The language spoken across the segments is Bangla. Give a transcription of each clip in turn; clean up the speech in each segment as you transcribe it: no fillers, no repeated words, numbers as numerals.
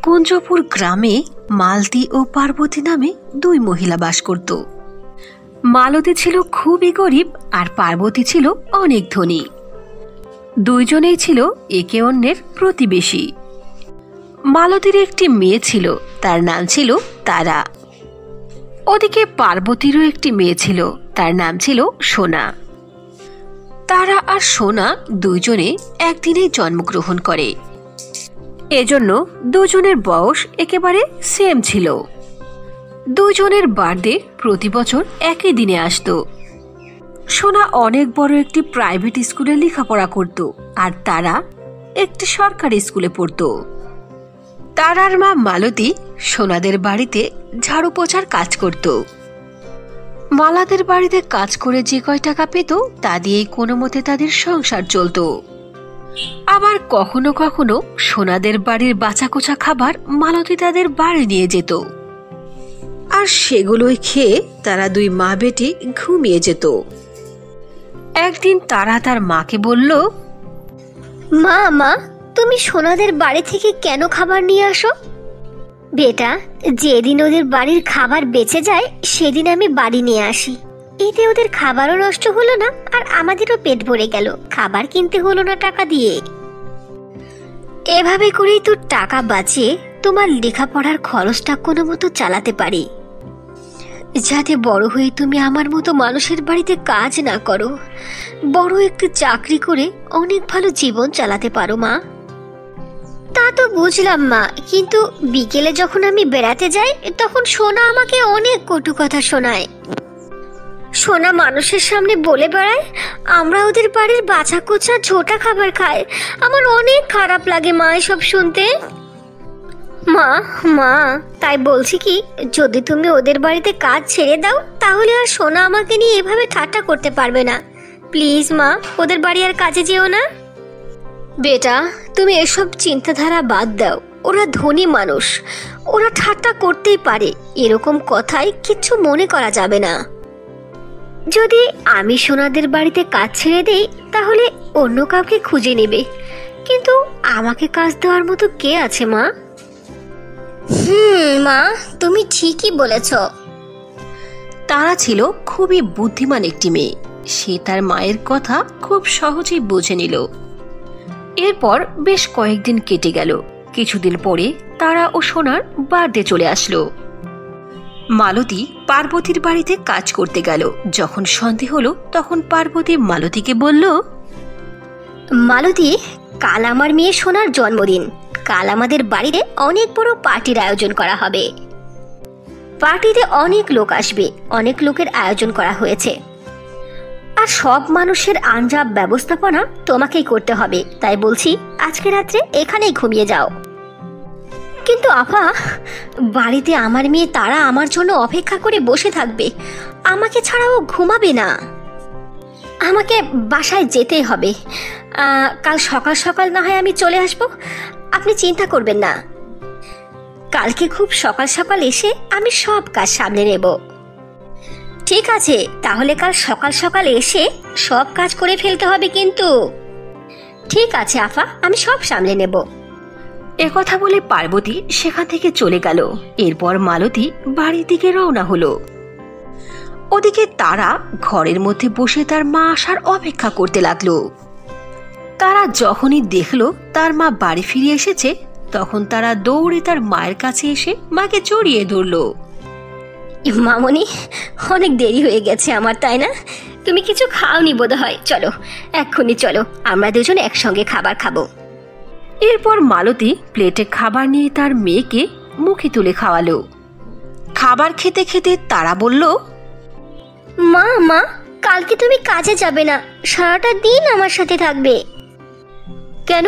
কুঞ্জপুর গ্রামে মালতী ও পার্বতী নামে দুই মহিলা বাস করত। মালতী ছিল খুবই গরিব আর পার্বতী ছিল অনেক ধনী। দুইজনেই ছিল একে অন্যের প্রতিবেশী। মালতীর একটি মেয়ে ছিল, তার নাম ছিল তারা। ওদিকে পার্বতীরও একটি মেয়ে ছিল, তার নাম ছিল সোনা। তারা আর সোনা দুইজনে একদিনেই জন্মগ্রহণ করে, এজন্য দুজনের বয়স একেবারে সেম ছিল। দুজনের বার্থডে প্রতি বছর একই দিনে আসত। সোনা অনেক বড় একটি প্রাইভেট স্কুলে লেখাপড়া করত আর তারা একটি সরকারি স্কুলে পড়ত। তারার মা মালতী সোনাদের বাড়িতে ঝাড়ু পোছার কাজ করত। মালাদের বাড়িতে কাজ করে যে কয় টাকা পেত তা দিয়েই কোনো মতে তাদের সংসার চলত। আবার কখনো কখনো সোনাদের বাড়ির বাঁচাকোচা খাবার মালতী তাদের বাড়ি নিয়ে যেত, আর সেগুলোই খেয়ে তারা দুই মা বেটি ঘুমিয়ে যেত। একদিন তারা তার মাকে বলল, মা মা তুমি সোনাদের বাড়ি থেকে কেন খাবার নিয়ে আসো? বেটা, যেদিন ওদের বাড়ির খাবার বেঁচে যায় সেদিন আমি বাড়ি নিয়ে আসি। এতে ওদের খাবারও নষ্ট হলো না আর আমাদেরও পেট ভরে গেল, খাবার কিনতে হলো না টাকা দিয়ে। এভাবে করেই তো টাকা বাঁচিয়ে তোমার লেখাপড়ার খরচটা কোনো মতো চালাতে পারি, যাতে বড় হয়ে তুমি আমার মতো মানুষের বাড়িতে কাজ না করো, বড় একটু চাকরি করে অনেক ভালো জীবন চালাতে পারো। মা, তা তো বুঝলাম মা, কিন্তু বিকেলে যখন আমি বেড়াতে যাই তখন সোনা আমাকে অনেক কটু কথা শোনায়। সোনা মানুষের সামনে বলে বেড়ায় আমরা ওদের বাড়ির বাছা কোচা ঝোটা খাবার খাই। আমার অনেক খারাপ লাগে মা এসব শুনতে। মা মা তাই বলছি কি, যদি তুমি ওদের বাড়িতে কাজ ছেড়ে দাও তাহলে আর সোনা আমাকে নিয়ে এভাবে ঠাট্টা করতে পারবে না। প্লিজ মা, ওদের বাড়ি আর কাজে যেও না। বেটা, তুমি এসব চিন্তাধারা বাদ দাও। ওরা ধনী মানুষ, ওরা ঠাট্টা করতেই পারে, এরকম কথায় কিচ্ছু মনে করা যাবে না। যদি আমি সোনাদের বাড়িতে কাজ ছেড়ে দেই তাহলে অন্য কাউকে খুঁজে নেবে, কিন্তু আমাকে কাজ দেওয়ার মতো কে আছে মা? মা, তুমি ঠিকই বলেছ। তারা ছিল খুবই বুদ্ধিমান একটি মেয়ে। সে তার মায়ের কথা খুব সহজেই বুঝে নিল। এরপর বেশ কয়েকদিন কেটে গেল। কিছুদিন পরে তারা ও সোনার বার্থডে চলে আসলো। মালতী পার্বতীর বাড়িতে কাজ করতে গেল। যখন সন্ধে হলো তখন পার্বতী মালতীকে বলল, মালতী, কাল আমার মেয়ে সোনার জন্মদিন। কাল আমাদের বাড়িতে অনেক বড় পার্টির আয়োজন করা হবে। পার্টিতে অনেক লোক আসবে, অনেক লোকের আয়োজন করা হয়েছে, আর সব মানুষের আঞ্জাব ব্যবস্থাপনা তোমাকেই করতে হবে। তাই বলছি আজকে রাত্রে এখানেই ঘুমিয়ে যাও। কিন্তু আপা, বাড়িতে আমার মেয়ে তারা আমার জন্য অপেক্ষা করে বসে থাকবে, আমাকে ছাড়াও ঘুমাবে না। আমাকে বাসায় যেতেই হবে। কাল সকাল সকাল না হয় আমি চলে আসব, আপনি চিন্তা করবেন না। কালকে খুব সকাল সকাল এসে আমি সব কাজ সামলে নেব। ঠিক আছে, তাহলে কাল সকাল সকাল এসে সব কাজ করে ফেলতে হবে কিন্তু। ঠিক আছে আফা, আমি সব সামলে নেব। একথা বলে পার্বতী সেখান থেকে চলে গেল। এরপর মালতী বাড়ির দিকে রওনা হলো। ওদিকে তারা ঘরের মধ্যে বসে তার মা আসার অপেক্ষা করতে লাগলো। তারা যখনই দেখলো তার মা বাড়ি ফিরে এসেছে তখন তারা দৌড়ে তার মায়ের কাছে এসে মাকে জড়িয়ে ধরলো। মামনি, অনেক দেরি হয়ে গেছে আমার, তাই না? তুমি কিছু খাওনি বোধ হয়। চলো, এক্ষুনি চলো, আমরা দুজন একসঙ্গে খাবার খাবো। এরপর মালতী প্লেটে খাবার নিয়ে তার মেয়েকে মুখে তুলে খাওয়ালো। খাবার খেতে খেতে তারা বলল, মা মা, কালকে তুমি কাজে যাবে না, সারাটা দিন আমার সাথে থাকবে। কেন,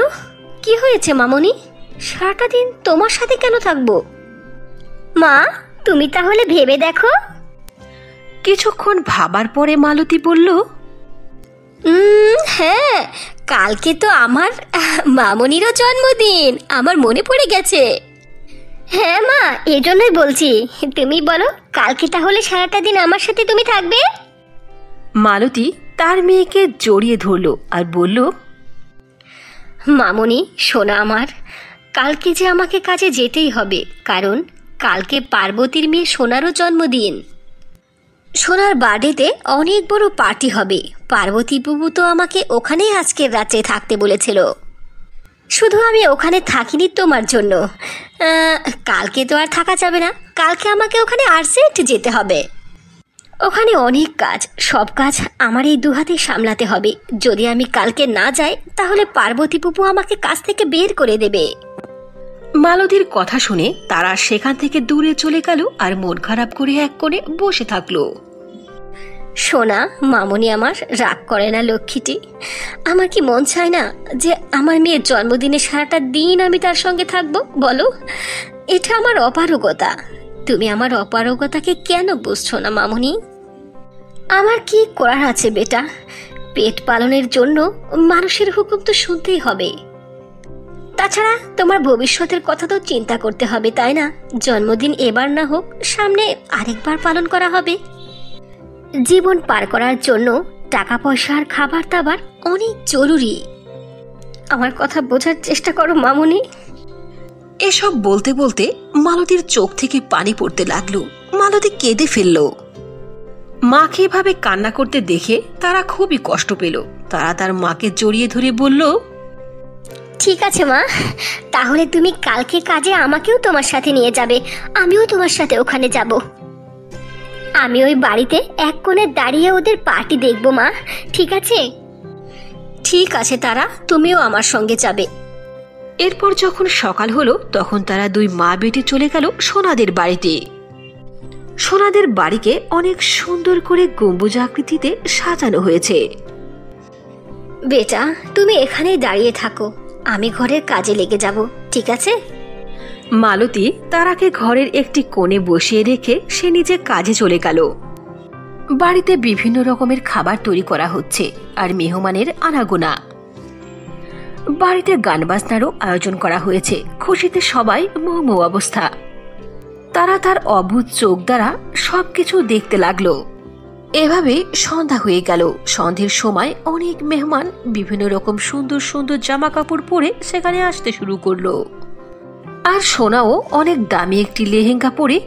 কি হয়েছে মামনি? সারাটা দিন তোমার সাথে কেন থাকবো? মা, তুমি তাহলে ভেবে দেখো। কিছুক্ষণ ভাবার পরে মালতী বলল, হ্যাঁ, কালকে তো আমার মামনিরও জন্মদিন, আমার মনে পড়ে গেছে। হ্যাঁ মা, এজন্যই বলছি, তুমি বলো কালকে তাহলে সারাটা দিন আমার সাথে তুমি থাকবে। মালতী তার মেয়েকে জড়িয়ে ধরল আর বলল, মামনি সোনা আমার, কালকে যে আমাকে কাজে যেতেই হবে, কারণ কালকে পার্বতীর মেয়ে সোনারও জন্মদিন। সোনার বার্থডেতে অনেক বড় পার্টি হবে। পার্বতী বুবু তো আমাকে ওখানেই আজকের রাত্রে থাকতে বলেছিল। শুধু আমি ওখানে থাকিনি তোমার জন্য, কালকে তো আর থাকা যাবে না। কালকে আমাকে ওখানে আর্জেন্ট যেতে হবে। ওখানে অনেক কাজ, সব কাজ আমার এই দুহাতে সামলাতে হবে। যদি আমি কালকে না যাই তাহলে পার্বতী বুবু আমাকে কাজ থেকে বের করে দেবে। মালতীর কথা শুনে তারা সেখান থেকে দূরে চলে গেল আর মন খারাপ করে এক কোণে বসে থাকলো। সোনা, মামনি আমার রাগ করে না লক্ষ্মীটি। আমার কি মন চায় না যে আমার মেয়ের জন্মদিনে সারাটা দিন আমি তার সঙ্গে থাকবো? বলো, এটা আমার অপারগতা। তুমি আমার অপারগতাকে কেন বুঝছো না মামনি? আমার কি করার আছে বেটা? পেট পালনের জন্য মানুষের হুকুম তো শুনতেই হবে। তাছাড়া তোমার ভবিষ্যতের কথা তো চিন্তা করতে হবে, তাই না? জন্মদিন এবার না হোক, সামনে আরেকবার পালন করা হবে। জীবন পার করার জন্য টাকা পয়সা আর খাবার দাবার অনেক জরুরি। আমার কথা বোঝার চেষ্টা করো মামনি। এসব বলতে বলতে মালতীর চোখ থেকে পানি পড়তে লাগলো। মালতী কেঁদে ফেলল। মাকে এভাবে কান্না করতে দেখে তারা খুবই কষ্ট পেল। তারা তার মাকে জড়িয়ে ধরে বলল, ঠিক আছে মা, তাহলে তুমি কালকে কাজে আমাকেও তোমার সাথে নিয়ে যাবে। আমিও তোমার সাথে ওখানে যাব। আমি ওই বাড়িতে এক কোণে দাঁড়িয়ে ওদের পার্টি দেখবো মা, ঠিক আছে? ঠিক আছে তারা, তুমিও আমার সঙ্গে যাবে। এরপর যখন সকাল হলো তখন তারা দুই মা বেটে চলে গেল সোনাদের বাড়িতে। সোনাদের বাড়িকে অনেক সুন্দর করে গম্বুজ আকৃতিতে সাজানো হয়েছে। বেটা, তুমি এখানেই দাঁড়িয়ে থাকো, আমি ঘরের কাজে লেগে যাব, ঠিক আছে? মালতী তারাকে ঘরের একটি কোণে বসিয়ে রেখে সে নিজে কাজে চলে গেল। বাড়িতে বিভিন্ন রকমের খাবার তৈরি করা হচ্ছে আর মেহমানের আনাগোনা। বাড়িতে গান বাজনারও আয়োজন করা হয়েছে। খুশিতে সবাই মোহমো অবস্থা। তারা তার অভূত চোখ দ্বারা সবকিছু দেখতে লাগলো। এভাবে সন্ধ্যা হয়ে গেল। সন্ধ্যের সময় অনেক মেহমান বিভিন্ন রকম সুন্দর সুন্দর জামা কাপড় পরে সেখানে আসতে শুরু করলো। আর সোনাও অনেক দামি একটি লেহেঙ্গা পরে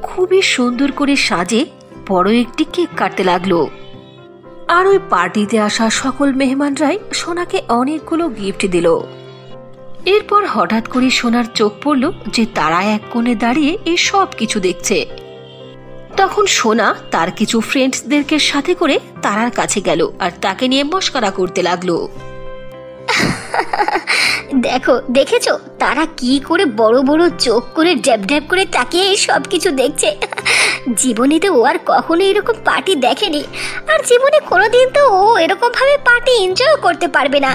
খুবই সুন্দর করে সাজে বড় একটি কেক কাটতে লাগলো। আর ওই পার্টিতে আসা সকল মেহমানরাই সোনাকে অনেকগুলো গিফট দিল। এরপর হঠাৎ করে সোনার চোখ পড়ল যে তারা এক কোণে দাঁড়িয়ে এই সব কিছু দেখছে। তখন সোনা তার কিছু ফ্রেন্ডসদেরকে সাথে করে তারার কাছে গেল আর তাকে নিয়ে মস্করা করতে লাগলো। দেখো, দেখেছো তারা কি করে বড় বড় চোখ করে ড্যাব ড্যাব করে তাকিয়ে এই সব কিছু দেখছে। জীবনে তো ও আর কখনো এরকম পার্টি দেখেনি, আর জীবনে কোনোদিন তো ও এরকম ভাবে পার্টি এনজয় করতে পারবে না।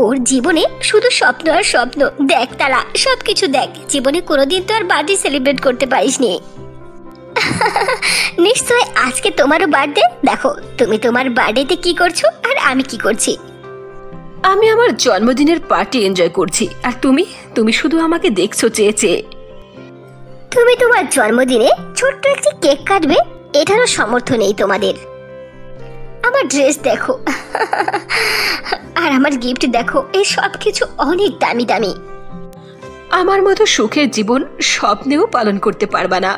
ওর জীবনে শুধু স্বপ্ন আর স্বপ্ন। দেখ তারা, সব কিছু দেখ। জীবনে কোনোদিন তো আর বার্থডে সেলিব্রেট করতে পারিসনি। নিশ্চয় আজকে তোমারও বার্থডে। দেখো তুমি তোমার বার্থডেতে কি করছো আর আমি কি করছি। আমি আমার জন্মদিনের পার্টি এনজয় করছি আর তুমি শুধু আমাকে দেখছো চেয়ে চেয়ে। তুমি তোমার জন্মদিনে ছোট্ট একটি কেক কাটবে, এটারও সামর্থ্য নেই তোমাদের। আমার ড্রেস দেখো আর আমার গিফট দেখো, এই সব কিছু অনেক দামি দামি। আমার মতো সুখের জীবন স্বপ্নেও পালন করতে পারবা না।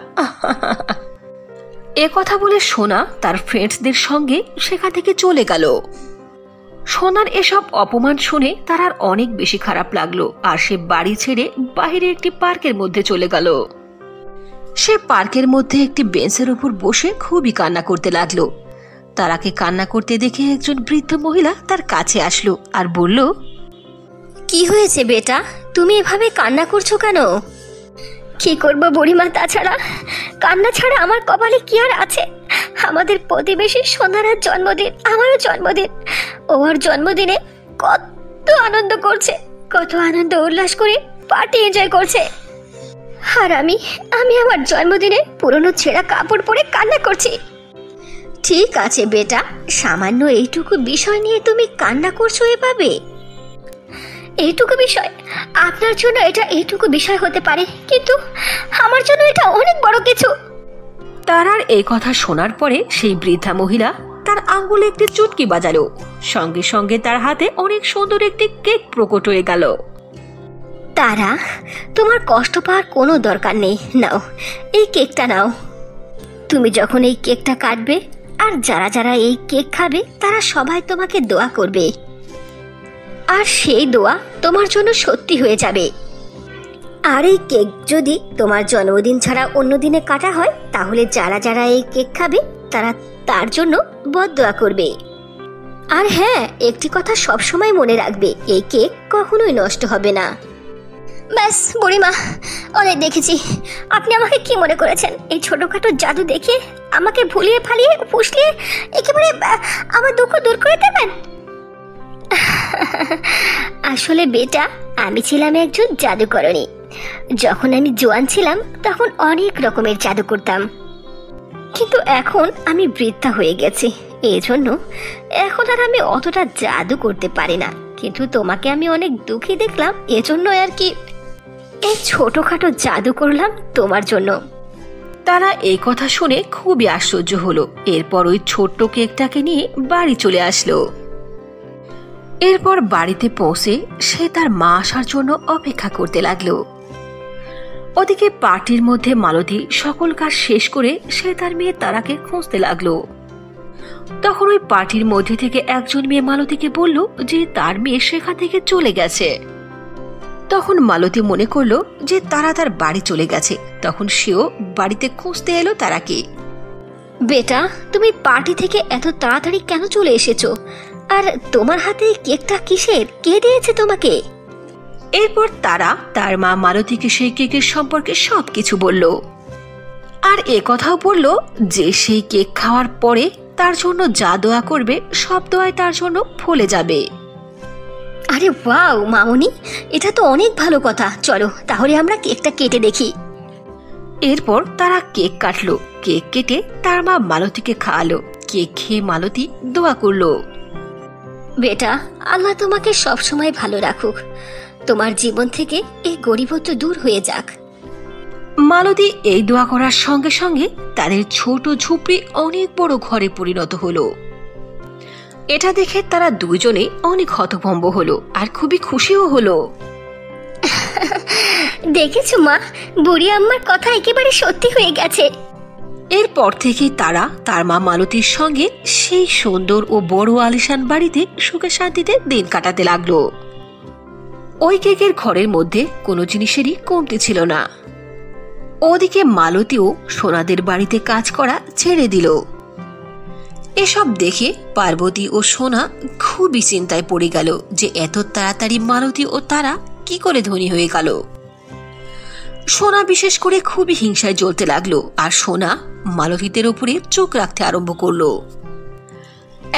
এ কথা বলে সোনা তার ফ্রেন্ডসদের সঙ্গে সেখান থেকে চলে গেল। সোনার এসব অপমান শুনে তার আর অনেক বেশি খারাপ লাগলো আর সে বাড়ি ছেড়ে বাইরে একটি পার্কের মধ্যে চলে গেল। সে পার্কের মধ্যে একটি বেঞ্চের উপর বসে খুবই কান্না করতে লাগলো। তারাকে কান্না করতে দেখে একজন বৃদ্ধ মহিলা তার কাছে আসলো আর বলল, কি হয়েছে বেটা, তুমি এভাবে কান্না করছো কেন? কি করবো বুড়িমা, তাছাড়া কান্না ছাড়া আমার কপালে কি আর আছে? আমাদের প্রতিবেশী সোনারার জন্মদিন, আমারও জন্মদিন। ওর জন্মদিনে কত আনন্দ করছে, কত আনন্দ উল্লাস করে পার্টি এনজয় করছে, আর আমি আমার জন্মদিনে পুরনো ছেঁড়া কাপড় পরে কান্না করছি। ঠিক আছে বেটা, সামান্য এইটুকু বিষয় নিয়ে তুমি কান্না করছো এভাবে? এইটুকু বিষয়? আপনার জন্য এটা এইটুকু বিষয় হতে পারে, কিন্তু আমার জন্য এটা অনেক বড় কিছু। তারার এই কথা শোনার পরে সেই বৃদ্ধা মহিলা তার আঙ্গুলে একটি চুটকি বাজালো। সঙ্গে সঙ্গে তার হাতে অনেক সুন্দর একটি কেক প্রকট হয়ে গেল। তারা, তোমার কষ্ট পাওয়ার কোনো দরকার নেই। নাও, এই কেকটা নাও। তুমি যখন এই কেকটা কাটবে আর যারা যারা এই কেক খাবে তারা সবাই তোমাকে দোয়া করবে, আর সেই দোয়া তোমার জন্য সত্যি হয়ে যাবে। আর এই কেক যদি তোমার জন্মদিন ছাড়া অন্য দিনে কাটা হয়, তাহলে যারা যারা এই কেক খাবে তারা তার জন্য বদদোয়া করবে। আর হ্যাঁ, একটি কথা সবসময় মনে রাখবে, এই কেক কখনোই নষ্ট হবে না। ব্যাস বুড়িমা, অনেক দেখেছি। আপনি আমাকে কি মনে করেছেন? এই ছোটখাটো জাদু দেখে আমাকে ভুলিয়ে ফালিয়ে ফুসলিয়ে একেবারে আমার দুঃখ দূর করে দেবেন? আসলে বেটা, আমি ছিলাম একজন জাদুকরণী। যখন আমি জোয়ান ছিলাম তখন অনেক রকমের জাদু করতাম, কিন্তু এখন আমি বৃদ্ধা হয়ে গেছি, এই জন্য এখন আর আমি অতটা জাদু করতে পারি না। কিন্তু তোমাকে আমি অনেক দুঃখী দেখলাম, এজন্য আর কি এই ছোটখাটো জাদু করলাম তোমার জন্য। তারা এই কথা শুনে খুবই আশ্চর্য হলো। এরপর ওই ছোট্ট কেকটাকে নিয়ে বাড়ি চলে আসলো। এরপর বাড়িতে পৌঁছে সে তার মা আসার জন্য অপেক্ষা করতে লাগলো। ওদিকে পার্টির মধ্যে মালতী সকল কাজ শেষ করে সে তার মেয়ে তারাকে খুঁজতে লাগলো। তখন ওই পার্টির মধ্যে থেকে একজন মেয়ে মালতীকে বলল যে তার মেয়ে সেখান থেকে চলে গেছে। তখন মালতী মনে করলো যে তারা তার বাড়ি চলে গেছে। তখন সেও বাড়িতে খুঁজতে এলো তারাকে। বেটা, তুমি পার্টি থেকে এত তাড়াতাড়ি কেন চলে এসেছো? আর তোমার হাতে কেকটা কিসের? কে দিয়েছে তোমাকে? এরপর তারা তার মা মালতীকে সেই কেকের সম্পর্কে সবকিছু বলল, আর এ কথাও বলল যে সেই কেক খাওয়ার পরে তার জন্য যা দোয়া করবে সব দোয়াই তার জন্য ফলে যাবে। আরে ওয়াও মামুনি, এটা তো অনেক ভালো কথা। চলো তাহলে আমরা কেকটা কেটে দেখি। এরপর তারা কেক কাটলো। কেক কেটে তার মা মালতীকে খাওয়ালো। কেক খেয়ে মালতী দোয়া করলো, বেটা, আল্লাহ তোমাকে সবসময় ভালো রাখুক, তোমার জীবন থেকে এই গরিবত্ব দূর হয়ে যাক। মালতী এই দোয়া করার সঙ্গে সঙ্গে তাদের ছোট ঝুপড়ি অনেক বড় ঘরে পরিণত হলো। এটা দেখে তারা দুইজনে অনেক হতভম্ব হলো আর খুবই খুশিও হলো। দেখেছো মা, বুড়ি আম্মার কথা একেবারে সত্যি হয়ে গেছে। এরপর থেকে তারা তার মা মালতীর সঙ্গে সেই সুন্দর ও বড় আলিশান বাড়িতে সুখে শান্তিতে দিন কাটাতে লাগলো। ওই কেকের ঘরের মধ্যে কোনো জিনিসেরই কমতি ছিল না। ওদিকে মালতীও সোনাদের বাড়িতে কাজ করা ছেড়ে দিল। এসব দেখে পার্বতী ও সোনা খুবই চিন্তায় পড়ে গেল যে এত তাড়াতাড়ি মালতী ও তারা কি করে ধনী হয়ে গেল। সোনা বিশেষ করে খুবই হিংসায় জ্বলতে লাগলো, আর সোনা মালতীদের উপরে চোখ রাখতে আরম্ভ করলো।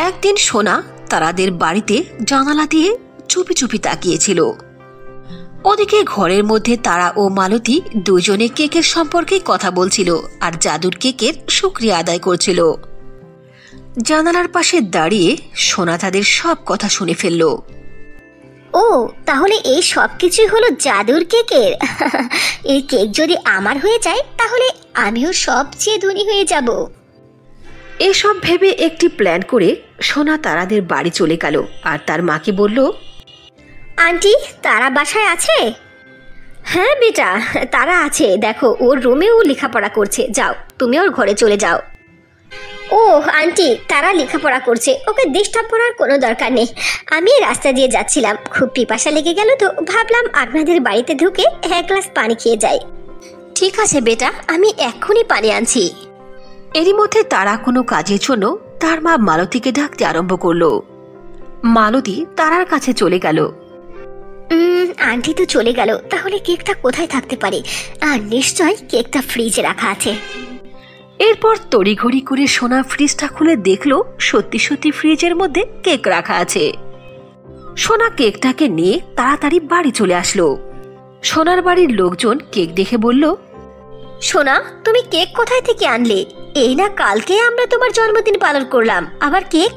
একদিন সোনা তারাদের বাড়িতে জানালা দিয়ে চুপি চুপি তাকিয়েছিল। ওদিকে ঘরের মধ্যে তারা ও মালতী দুজনে কেকের সম্পর্কে কথা বলছিল আর জাদুর কেকের শুকরিয়া আদায় করছিল। জানালার পাশে দাঁড়িয়ে সোনা তাদের সব কথা শুনে ফেলল। ও, তাহলে এই সব কিছুই হলো জাদুর কেকের। এই কেক যদি আমার হয়ে যায় তাহলে আমিও সবচেয়ে ধনী হয়ে যাব। এসব ভেবে একটি প্ল্যান করে সোনা তারাদের বাড়ি চলে গেল আর তার মাকে বলল, আন্টি, তারা বাসায় আছে? হ্যাঁ বেটা, তারা আছে। দেখো, ওর রুমেও লেখাপড়া করছে। যাও, তুমি ওর ঘরে চলে যাও। ও আন্টি, তারা লেখাপড়া করছে, ওকে ডিস্টার্ব করার কোনো দরকার নেই। আমি রাস্তা দিয়ে যাচ্ছিলাম, খুব পিপাসা লেগে গেল তো ভাবলাম আপনাদের বাড়িতে ঢুকে এক গ্লাস পানি খেয়ে যাই। ঠিক আছে বেটা, আমি এক্ষুনি পানি আনছি। এরই মধ্যে তারা কোনো কাজের জন্য তার মা মালতীকে ডাকতে আরম্ভ করলো। মালতী তারার কাছে চলে গেল। আন্টি তো চলে গেল, তাহলে কেকটা কোথায় থাকতে পারে? আর নিশ্চয় কেকটা ফ্রিজে রাখা আছে। এরপর তড়িঘড়ি করে সোনা ফ্রিজটা খুলে দেখলো সত্যি সত্যি ফ্রিজের মধ্যে কেক রাখা আছে। সোনা কেকটাকে নিয়ে তাড়াতাড়ি বাড়ি চলে আসলো। সোনার বাড়ির লোকজন কেক দেখে বলল, সোনা, তুমি কেক কোথায় থেকে আনলে? এই না কালকে আমরা তোমার জন্মদিন পালন করলাম, আবার কেক?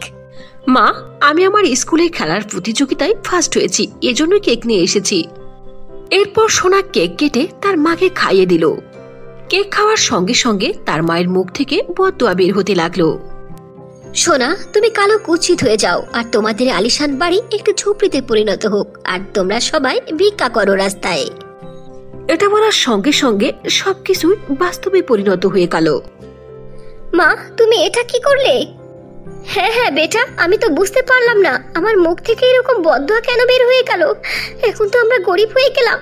মা, আমি আমার স্কুলে খেলার প্রতিযোগিতায় ফার্স্ট হয়েছি, এজন্যই কেক নিয়ে এসেছি। এরপর সোনা কেক কেটে তার মাকে খাইয়ে দিল। কেক খাওয়ার সঙ্গে সঙ্গে তার মায়ের মুখ থেকে বদদোয়া বের হতে লাগলো। সোনা, তুমি কালো কুৎসিত হয়ে যাও আর তোমাদের আলিশান বাড়ি একটু ঝুপড়িতে পরিণত হোক আর তোমরা সবাই ভিক্ষা করো রাস্তায়। এটা বলার সঙ্গে সঙ্গে সবকিছুই বাস্তবে পরিণত হয়ে গেল। মা, তুমি এটা কি করলে? হ্যাঁ হ্যাঁ বেটা, আমি তো বুঝতে পারলাম না আমার মুখ থেকে এরকম বদদোয়া কেন বের হয়ে গেল। এখন তো আমরা গরিব হয়ে গেলাম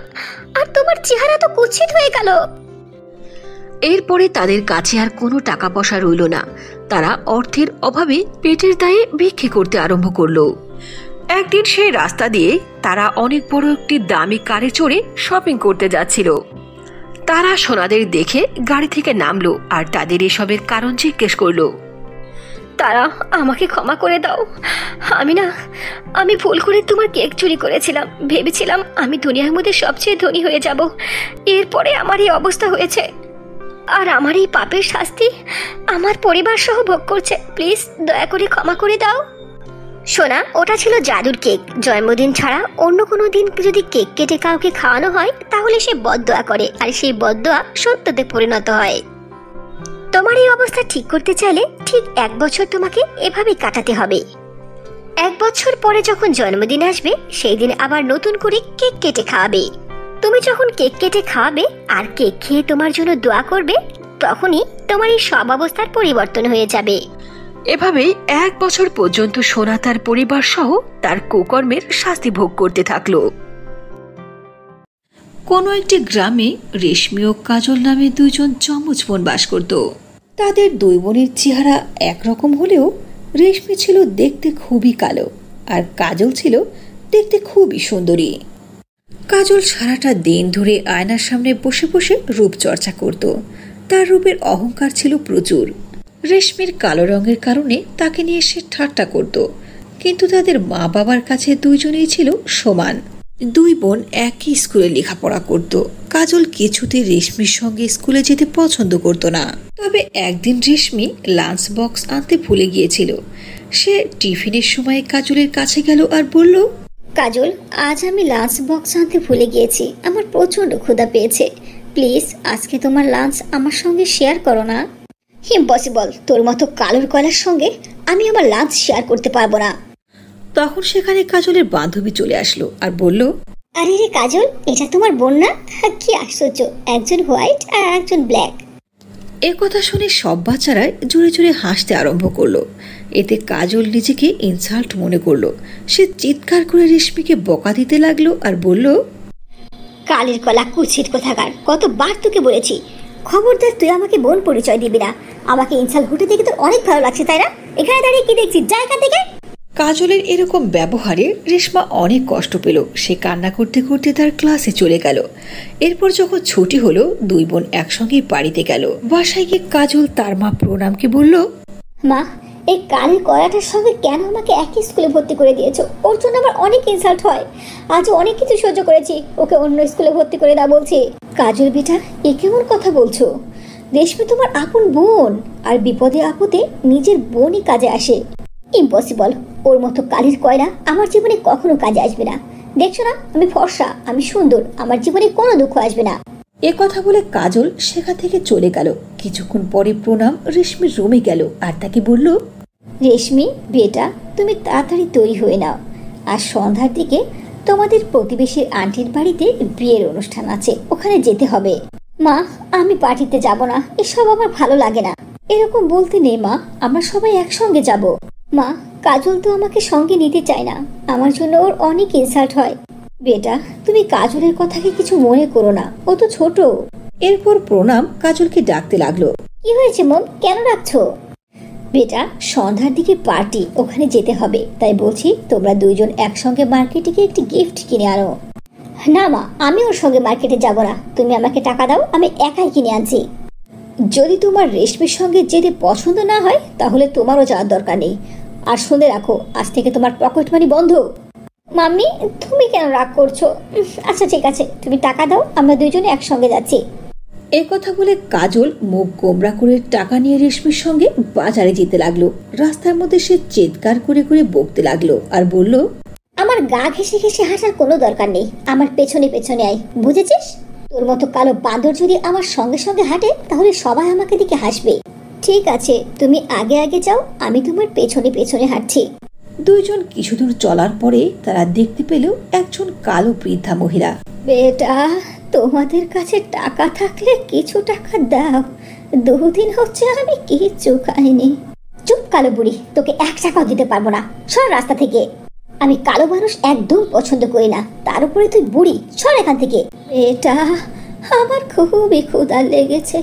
আর তোমার চেহারা তো কুৎসিত হয়ে গেল। এরপরে তাদের কাছে আর কোনো টাকা পয়সা রইল না। তারা অর্থের অভাবে পেটের দায়ে ভিক্ষে করতে আরম্ভ করলো। একদিন সেই রাস্তা দিয়ে তারা অনেক বড় একটি দামি কারে চড়ে শপিং করতে যাচ্ছিল। তারা সোনাদের দেখে গাড়ি থেকে নামলো আর তাদের এসবের কারণ জিজ্ঞেস করলো। তারা আমাকে ক্ষমা করে দাও। আমি ভুল করে তোমার কেক চুরি করেছিলাম। ভেবেছিলাম আমি দুনিয়ার মধ্যে সবচেয়ে ধনী হয়ে যাব। এরপরে আমার এই অবস্থা হয়েছে আর আমার এই পাপের শাস্তি আমার পরিবার সহ ভোগ করছে। প্লিজ দয়া করে ক্ষমা করে দাও। সোনা, ওটা ছিল জাদুর কেক। জন্মদিন ছাড়া অন্য কোনো দিন যদি কেক কেটে কাউকে খাওয়ানো হয় তাহলে সে বদদোয়া করে আর সেই বদদোয়া সত্যতে পরিণত হয়। তোমার এই অবস্থা ঠিক করতে চাইলে ঠিক 1 বছর তোমাকে এভাবেই কাটাতে হবে। 1 বছর পরে যখন জন্মদিন আসবে সেই দিন আবার নতুন করে কেক কেটে খাওয়াবে। তুমি যখন কেক কেটে খাওয়াবে আর কেক খেয়ে তোমার জন্য দোয়া করবে তখনই তোমার এই সব অবস্থার পরিবর্তন হয়ে যাবে। এভাবেই 1 বছর পর্যন্ত সোনা তার পরিবার সহ তার কুকর্মের শাস্তি ভোগ করতে থাকলো। কোনো একটি গ্রামে রেশমি ও কাজল নামে দুইজন যমজ বোন বাস করত। তাদের দুই বোনের চেহারা একরকম হলেও রেশমি ছিল দেখতে খুবই কালো আর কাজল ছিল দেখতে খুবই সুন্দরী। কাজল সারাটা দিন ধরে আয়নার সামনে বসে বসে রূপচর্চা করত। তার রূপের অহংকার ছিল প্রচুর। রেশমির কালো রঙের কারণে তাকে নিয়ে সে ঠাট্টা করত, কিন্তু তাদের মা বাবার কাছে দুইজনেই ছিল সমান। দুই বোন একই স্কুলে লেখাপড়া করত। কাজল কিছুতে রেশমির সঙ্গে স্কুলে যেতে পছন্দ করত না। তবে একদিন রেশমি লাঞ্চ বক্স আনতে ভুলে গিয়েছিল। সে টিফিনের সময় কাজলের কাছে গেল আর বলল, কাজল, আজ আমি লাঞ্চ বক্স আনতে ভুলে গিয়েছি। আমার প্রচন্ড ক্ষুধা পেয়েছে। প্লিজ আজকে তোমার লাঞ্চ আমার সঙ্গে শেয়ার করো না। ইম্পসিবল, তোর মতো কালোর কয়লার সঙ্গে আমি আমার লাঞ্চ শেয়ার করতে পারবো না। তখন সেখানে কাজলের বান্ধবী চলে আসলো আর বলল, আরে রে কাজল, এটা তোমার বোন না? কি আশ্চর্য, একজন হোয়াইট আর একজন ব্ল্যাক। এ কথা শুনে সব বাচ্চারা জোরে জোরে হাসতে আরম্ভ করলো। এতে কাজল নিজেকে ইনসাল্ট মনে করলো। সে চিৎকার করে রেশমিকে বকা দিতে লাগলো আর বলল, কালের কলা কুৎসিত কোথাকার, কতবার তোকে বলেছি খবরদার তুই আমাকে বোন পরিচয় দিবি না। আমাকে ইনসাল্ট হতে দেখে তোর অনেক ভালো লাগছে তাই না? এখানে দাঁড়িয়ে কি দেখছিস? যা এখান থেকে। কাজলের এরকম ব্যবহারে রেশমা অনেক কষ্ট পেল। সে কান্না করতে করতে তার ক্লাসে চলে গেল। এরপর যখন ছুটি হলো দুই বোন একসঙ্গে বাড়িতে গেল। বাসায় গিয়ে কাজল তার মা প্রণামকে বলল, মা, এই কালের কলাটার সঙ্গে কেন আমাকে একই স্কুলে ভর্তি করে দিয়েছো? ওর জন্য আমার অনেক ইনসাল্ট হয়। আজ অনেক কিছু সহ্য করেছি, ওকে অন্য স্কুলে ভর্তি করে দাও বলছি। কাজল বেটা, এ কেমন কথা বলছো? রেশমি তোমার আপন বোন, আর বিপদে আপদে নিজের বোনই কাজে আসে। ইম্পসিবল, ওর মতো কালির কয়লা আমার জীবনে কখনো কাজে আসবে না। দেখছো না আমি ফর্সা, আমি সুন্দর, আমার জীবনে কোনো দুঃখ আসবে না। এ কথা বলে কাজল সেখান থেকে চলে গেল। কিছুক্ষণ পরে প্রণাম রেশমির রুমে গেল আর তাকে বলল, রেশমি বেটা, তুমি তাড়াতাড়ি তৈরি হয়ে নাও। আর সন্ধ্যার দিকে তোমাদের প্রতিবেশীর আন্টির বাড়িতে বিয়ের অনুষ্ঠান আছে, ওখানে যেতে হবে। মা, আমি পার্টিতে যাব না, এসব আমার ভালো লাগে না। এরকম বলতে নেই মা, আমরা সবাই একসঙ্গে যাব। মা, কাজল তো আমাকে সঙ্গে নিতে চায় না, আমার জন্য ওর অনেক ইনসাল্ট হয়। বেটা, তুমি কাজলের কথাকে কিছু মনে করো না, ও তো ছোট। এরপর প্রণাম কাজলকে ডাকতে লাগলো। কি হয়েছে মম, কেন ডাকছো? বেটা, সন্ধ্যার দিকে পার্টি, ওখানে যেতে হবে, তাই বলছি তোমরা দুইজন একসঙ্গে মার্কেটে গিয়ে একটি গিফট কিনে আনো। না মা, আমি ওর সঙ্গে মার্কেটে যাব না, তুমি আমাকে টাকা দাও, আমি একাই কিনে আনছি। যদি তোমার রেশমির সঙ্গে যেতে পছন্দ না হয় তাহলে তোমারও যাওয়ার দরকার নেই। আর শুনে রাখো, আজ থেকে তোমার পকেট মানি বন্ধ। মাম্মি, তুমি কেন রাগ করছো? আচ্ছা ঠিক আছে, তুমি টাকা দাও, আমরা দুইজনে একসঙ্গে যাচ্ছি। এ কথা বলে কাজল মুখ গোমরা করে টাকা নিয়ে রেশমির সঙ্গে বাজারে যেতে লাগলো। রাস্তার মধ্যে সে চিৎকার করে করে বকতে লাগলো আর বলল, আমার গা ঘেঁষে ঘেঁষে হাঁটার কোনো দরকার নেই, আমার পেছনে পেছনে আয়, বুঝেছিস? তোর মতো কালো বাঁদর যদি আমার সঙ্গে সঙ্গে হাঁটে তাহলে সবাই আমাকে দিকে হাসবে। ঠিক আছে, তুমি আগে আগে যাও, আমি তোমার পেছনে পেছনে হাঁটছি। দুইজন কিছু দূর চলার পরে তারা দেখতে পেল একজন কালো বৃদ্ধা মহিলা। বেটা, তোমাদের কাছে টাকা থাকলে কিছু টাকা দাও, 2 দিন হচ্ছে আমি কিচ্ছু খাইনি। চুপ কালো বুড়ি, তোকে 1 টাকাও দিতে পারবো না, সর রাস্তা থেকে। আমি কালো মানুষ একদম পছন্দ করি না, তার উপরে তুই বুড়ি, সর এখান থেকে। বেটা, আমার খুবই ক্ষুধা লেগেছে,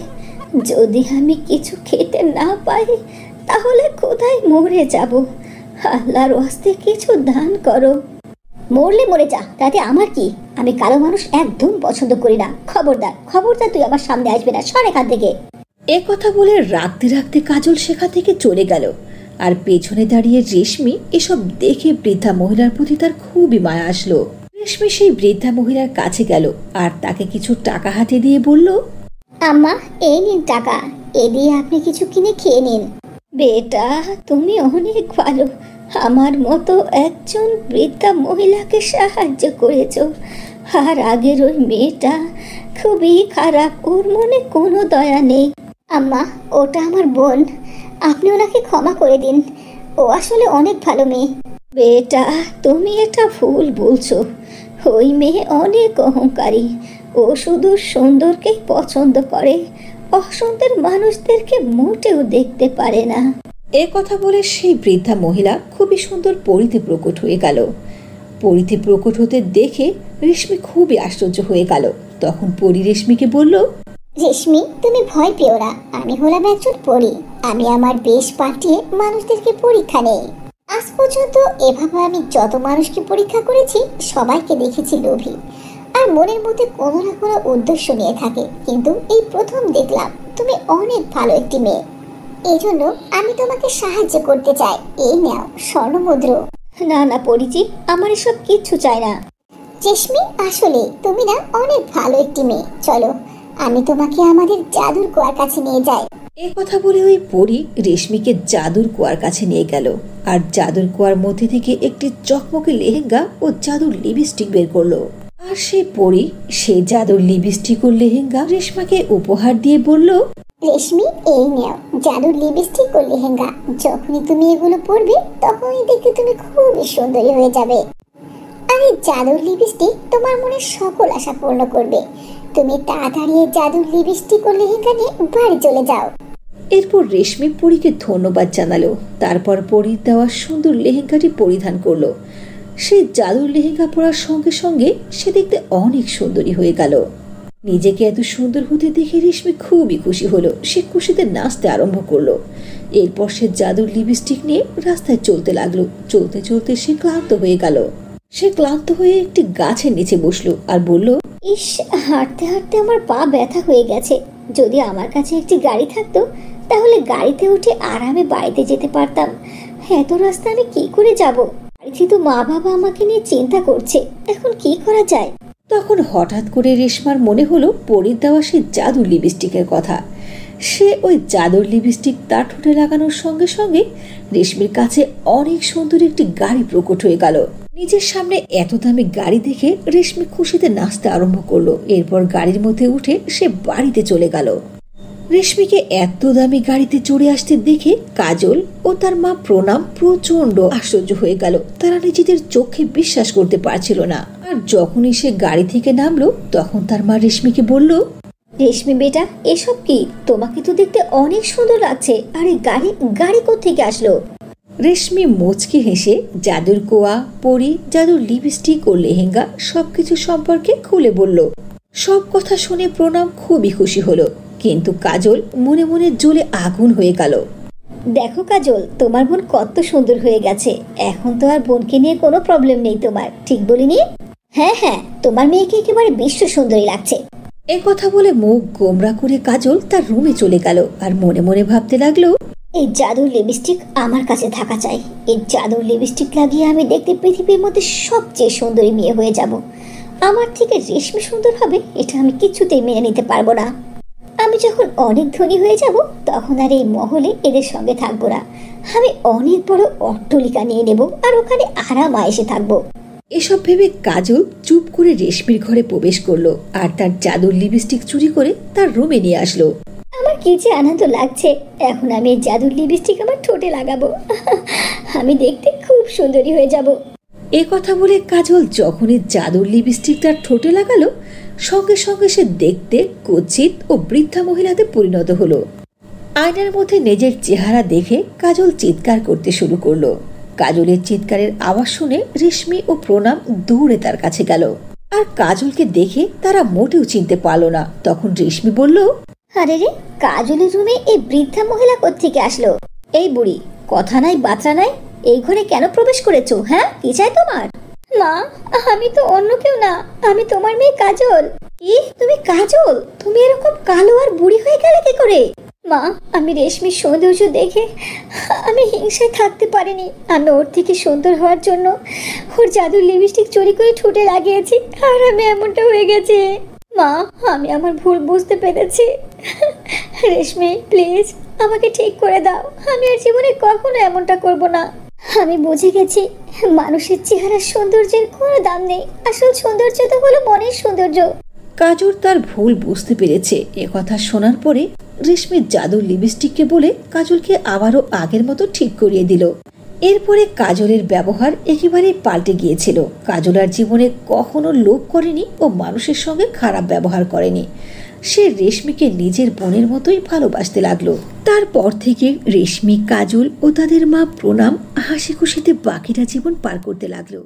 যদি আমি কিছু খেতে না পাই তাহলে ক্ষুধায় মরে যাব। আল্লাহর ওয়াস্তে কিছু দান করো। মরলে মরে যা, তাতে আমার কি? আমি কালো মানুষ একদম পছন্দ করি না। খবরদার খবরদার, তুই আমার সামনে আসবে না, সর এখান থেকে। এ কথা বলে রাখতে রাখতে কাজল সেখান থেকে চলে গেল। আর পেছনে দাঁড়িয়ে রেশমি এসব দেখে বৃদ্ধা মহিলার প্রতি তার খুবই মায়া আসলো। রেশমি সেই বৃদ্ধা মহিলার কাছে গেল আর তাকে কিছু টাকা হাতে দিয়ে বলল, আম্মা, এই নিন টাকা, এ দিয়ে আপনি কিছু কিনে খেয়ে নিন। বেটা, তুমি অনেক ভালো, আমার মতো একজন বৃদ্ধা মহিলাকে সাহায্য করেছো। আর আগের ওই মেয়েটা খুবই খারাপ, ওর মনে কোনো দয়া নেই। আম্মা, ওটা আমার বোন, আপনি ওনাকে ক্ষমা করে দিন, ও আসলে অনেক ভালো মেয়ে। বেটা, তুমি এটা ভুল বলছো, ওই মেয়ে অনেক অহংকারী, ও শুধু সুন্দরকেই পছন্দ করে, অসুন্দর মানুষদেরকে মোটেও দেখতে পারে না। এ কথা বলে সেই বৃদ্ধা মহিলা খুবই সুন্দর পরীতে প্রকট হয়ে গেল। পরীতে প্রকট হতে দেখে রেশমি খুবই আশ্চর্য হয়ে গেল। তখন পরী রেশমিকে বলল, রেশমি, তুমি ভয় পেও না, আমি হলাম একজন পরী, আমি আমার বেশ পাঠিয়ে মানুষদেরকে পরীক্ষা নেই। আজ পর্যন্ত এভাবে আমি যত মানুষকে পরীক্ষা করেছি সবাইকে দেখেছি লোভী, আর মনের মধ্যে কোনো না কোনো উদ্দেশ্য নিয়ে থাকে, কিন্তু এই প্রথম দেখলাম তুমি অনেক ভালো একটি মেয়ে, এই জন্য আমি তোমাকে সাহায্য করতে চাই। এই নাও স্বর্ণমুদ্র। না না পরিচি, আমার এসব কিচ্ছু চাই না। রেশমি, আসলে তুমি না অনেক ভালো একটি মেয়ে, চলো আমি তোমাকে আমাদের জাদুর কুয়ার কাছে নিয়ে যাই। এ কথা বলে ওই পরী রেশমিকে জাদুর কুয়ার কাছে নিয়ে গেল। আর জাদুর কুয়ার মধ্যে থেকে একটি চকমকে লেহেঙ্গা ও জাদুর লিপস্টিক বের করলো। আর সেই পরী সেই জাদুর লিপস্টিক ও লেহেঙ্গা রেশমাকে উপহার দিয়ে বলল, রেশমি, এই নাও জাদুর লিপস্টিক ও লেহেঙ্গা, যখনই তুমি এগুলো পরবে তখনই দেখতে তুমি খুবই সুন্দরী হয়ে যাবে। আর এই জাদুর লিপস্টিক তোমার মনের সকল আশা পূর্ণ করবে। তুমি তাড়াতাড়ি এই জাদুর লিপস্টিক ও লেহেঙ্গা নিয়ে বাড়ি চলে যাও। এরপর রেশমি পরীকে ধন্যবাদ জানালো। তারপর পরীর দেওয়া সুন্দর লেহেঙ্গাটি পরিধান করলো। সেই জাদুর লেহেঙ্গা পরার সঙ্গে সঙ্গে সে দেখতে অনেক সুন্দরী হয়ে গেল। নিজেকে এত সুন্দর হতে দেখে রেশমি খুবই খুশি হলো। সে খুশিতে নাচতে আরম্ভ করলো। এরপর সে জাদুর লিপস্টিক নিয়ে রাস্তায় চলতে লাগলো। চলতে চলতে সে ক্লান্ত হয়ে গেল। সে ক্লান্ত হয়ে একটি গাছের নিচে বসলো আর বলল, ইস, হাঁটতে হাঁটতে আমার পা ব্যথা হয়ে গেছে, যদি আমার কাছে একটি গাড়ি থাকতো তাহলে গাড়িতে উঠে আরামে বাড়িতে যেতে পারতাম। এত রাস্তা আমি কি করে যাব? বাড়িতে তো মা বাবা আমাকে নিয়ে চিন্তা করছে, এখন কি করা যায়? তখন হঠাৎ করে রেশমার মনে হলো পরীর দেওয়া সেই জাদুর লিপস্টিকের কথা। সে ওই জাদুর লিপস্টিক তার ঠোঁটে লাগানোর সঙ্গে সঙ্গে রেশমির কাছে অনেক সুন্দর একটি গাড়ি প্রকট হয়ে গেল। নিজের সামনে এত দামি গাড়ি দেখে রেশমি খুশিতে নাচতে আরম্ভ করলো। এরপর গাড়ির মধ্যে উঠে সে বাড়িতে চলে গেল। রেশমিকে এত দামি গাড়িতে চড়ে আসতে দেখে কাজল ও তার মা প্রণাম প্রচন্ড আশ্চর্য হয়ে গেল। তারা নিজেদের চোখে বিশ্বাস করতে পারছিল না। আর যখনই সে গাড়ি থেকে নামলো তখন তার মা রেশমিকে বলল, রেশমি বেটা, এসব কি? তোমাকে তো দেখতে অনেক সুন্দর লাগছে, আর এই গাড়ি কোত্থেকে আসলো? রেশমি মুচকি হেসে জাদুর কোয়া, পরী, জাদুর লিপস্টিক ও লেহেঙ্গা সবকিছু সম্পর্কে খুলে বলল। সব কথা শুনে প্রণাম খুবই খুশি হলো, কিন্তু কাজল মনে মনে জ্বলে আগুন হয়ে গেল। দেখো কাজল, তোমার বোন কত সুন্দর হয়ে গেছে, এখন তো আর বোনকে নিয়ে কোনো প্রবলেম নেই তোমার, ঠিক বলিনি? হ্যাঁ হ্যাঁ, তোমার মেয়েকে একেবারে বিশ্ব সুন্দরী লাগছে। এ কথা বলে মুখ গোমরা করে কাজল তার রুমে চলে গেল আর মনে মনে ভাবতে লাগলো, এই জাদুর লিপস্টিক আমার কাছে থাকা চাই। এই জাদুর লিপস্টিক লাগিয়ে আমি দেখতে পৃথিবীর মধ্যে সবচেয়ে সুন্দরী মেয়ে হয়ে যাব। আমার থেকে রেশমি সুন্দর হবে এটা আমি কিছুতেই মেনে নিতে পারবো না। আমি যখন অনেক ধনী হয়ে যাব তখন আর এই মহলে এদের সঙ্গে থাকবো না। আমি অনেক বড় অট্টালিকা নিয়ে নেব আর ওখানে আরাম আয়েসে থাকবো। এসব ভেবে কাজল চুপ করে রেশমির ঘরে প্রবেশ করলো আর তার জাদুর লিপস্টিক চুরি করে তার রুমে নিয়ে আসলো। আমার কি যে আনন্দ লাগছে। এখন আমি এই জাদুর লিপস্টিক আমার ঠোঁটে লাগাবো। আমি দেখতে খুব সুন্দরী হয়ে যাব। এ কথা বলে কাজল যখনই জাদুর লিপস্টিক তার ঠোঁটে লাগালো, সঙ্গে সঙ্গে সে দেখতে কুৎসিত ও বৃদ্ধা মহিলাতে পরিণত হলো। আয়নার মধ্যে নিজের চেহারা দেখে কাজল চিৎকার করতে শুরু করলো। কাজলের চিৎকারের আওয়াজ শুনে রেশমি ও প্রণাম দৌড়ে তার কাছে গেল। আর কাজলকে দেখে তারা মোটেও চিনতে পারল না। তখন রেশমি বলল, আরে রে, কাজলের রুমে এই বৃদ্ধা মহিলা কোত্থেকে আসলো? এই বুড়ি, কথা নাই বার্তা নাই, এই ঘরে কেন প্রবেশ করেছো? হ্যাঁ, কি চাই তোমার? মা, আমি তো অন্য কেউ না, আমি তোমার মেয়ে কাজল। কি, তুমি কাজল? তুমি এরকম কালো আর বুড়ি হয়ে গেলে কি করে? মা, আমি রেশমির সৌন্দর্য দেখে আমি হিংসায় থাকতে পারিনি। আমি ওর থেকে সুন্দর হওয়ার জন্য ওর জাদুর লিপস্টিক চুরি করে ঠোঁটে লাগিয়েছি, আর আমি এমনটা হয়ে গেছে। মা, আমি আমার ভুল বুঝতে পেরেছি। রেশমি, প্লিজ আমাকে ঠিক করে দাও। আমি আর জীবনে কখনো এমনটা করব না। আমি বুঝে গেছি মানুষের চেহারার সৌন্দর্যের কোনো দাম নেই। আসল সৌন্দর্য তো হলো মনের সৌন্দর্য। কাজল তার ভুল বুঝতে পেরেছে। এ কথা শোনার পরে রেশমি জাদুর লিপস্টিককে বলে কাজলকে আবারও আগের মতো ঠিক করিয়ে দিল। এরপরে কাজলের ব্যবহার একেবারেই পাল্টে গিয়েছিল। কাজল আর জীবনে কখনো লোভ করেনি ও মানুষের সঙ্গে খারাপ ব্যবহার করেনি। সে রেশমিকে নিজের বোনের মতোই ভালোবাসতে লাগলো। তারপর থেকে রেশমি, কাজল ও তাদের মা প্রণাম হাসি খুশিতে বাকিটা জীবন পার করতে লাগলো।